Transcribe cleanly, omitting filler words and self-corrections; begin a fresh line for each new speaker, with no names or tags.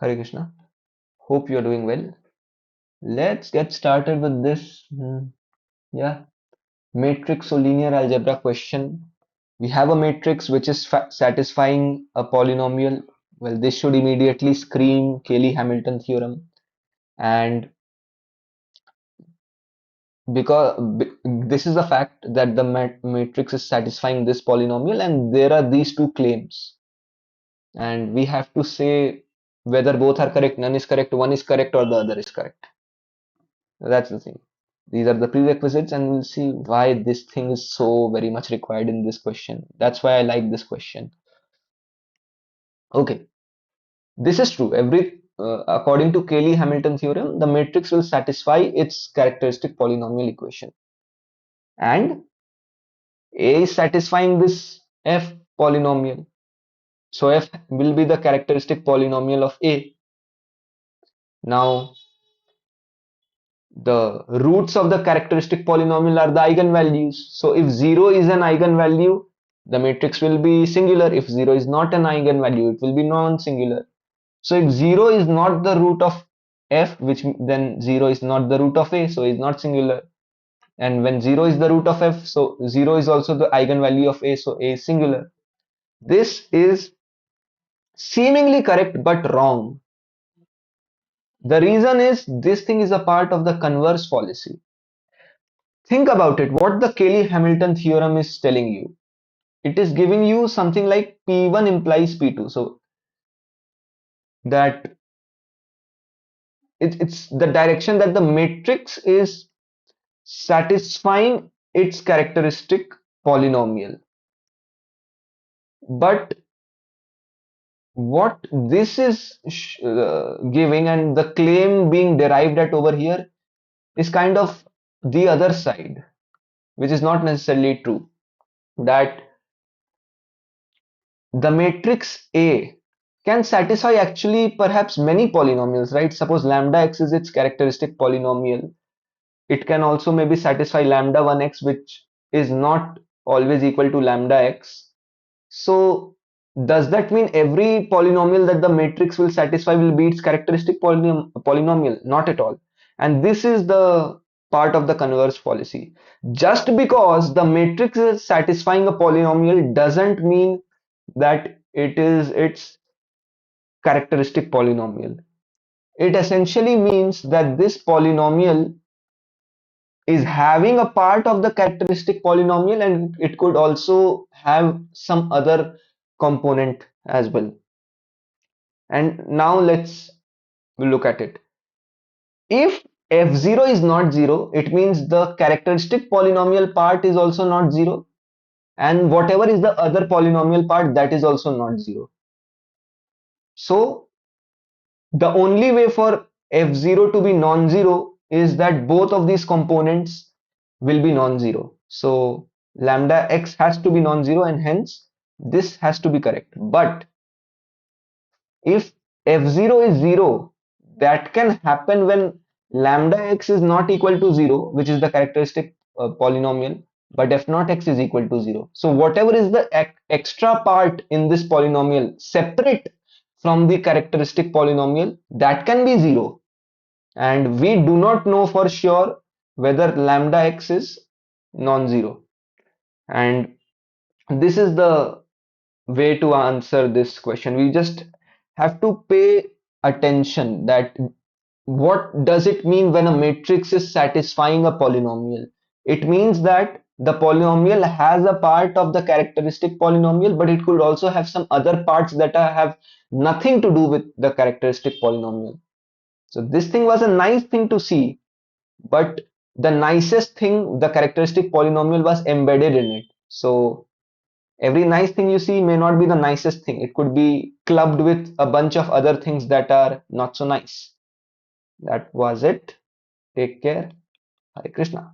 Hare Krishna. Hope you're doing well. Let's get started with this. Yeah, matrix or linear algebra question. We have a matrix which is satisfying a polynomial. Well, this should immediately scream Cayley-Hamilton theorem. And because this is the fact that the matrix is satisfying this polynomial, and there are these two claims. And we have to say whether both are correct, none is correct, one is correct, or the other is correct. That's the thing. These are the prerequisites, and we'll see why this thing is so very much required in this question. That's why I like this question. Okay, this is true. According to Cayley-Hamilton theorem, the matrix will satisfy its characteristic polynomial equation, and A is satisfying this F polynomial. So F will be the characteristic polynomial of A. Now, the roots of the characteristic polynomial are the eigenvalues. So if 0 is an eigenvalue, the matrix will be singular. If 0 is not an eigenvalue, it will be non-singular. So if 0 is not the root of f, which then 0 is not the root of a, so it's not singular. And when 0 is the root of f, so 0 is also the eigenvalue of a, so a is singular. This is seemingly correct but wrong. The reason is this thing is a part of the converse policy. Think about it, what the Cayley-Hamilton theorem is telling you. It is giving you something like P1 implies P2. So that it's the direction that the matrix is satisfying its characteristic polynomial. But what this is giving, and the claim being derived at over here, is kind of the other side, which is not necessarily true. That the matrix A can satisfy actually perhaps many polynomials, right? Suppose lambda x is its characteristic polynomial. It can also maybe satisfy lambda 1x, which is not always equal to lambda x. So does that mean every polynomial that the matrix will satisfy will be its characteristic polynomial? Not at all. And this is the part of the converse policy. Just because the matrix is satisfying a polynomial doesn't mean that it is its characteristic polynomial. It essentially means that this polynomial is having a part of the characteristic polynomial, and it could also have some other component as well. And now let's look at it. If f0 is not 0, it means the characteristic polynomial part is also not 0, and whatever is the other polynomial part, that is also not 0. So the only way for f0 to be non-zero is that both of these components will be non-zero. So lambda x has to be non-zero, and hence this has to be correct. But if f0 is 0, that can happen when lambda x is not equal to 0, which is the characteristic polynomial, but f naught x is equal to 0. So whatever is the extra part in this polynomial separate from the characteristic polynomial, that can be 0. And we do not know for sure whether lambda x is non-zero. And this is the way to answer this question. We just have to pay attention that what does it mean when a matrix is satisfying a polynomial. It means that the polynomial has a part of the characteristic polynomial, but it could also have some other parts that have nothing to do with the characteristic polynomial. So this thing was a nice thing to see, but the nicest thing, the characteristic polynomial, was embedded in it. So every nice thing you see may not be the nicest thing. It could be clubbed with a bunch of other things that are not so nice. That was it. Take care. Hare Krishna.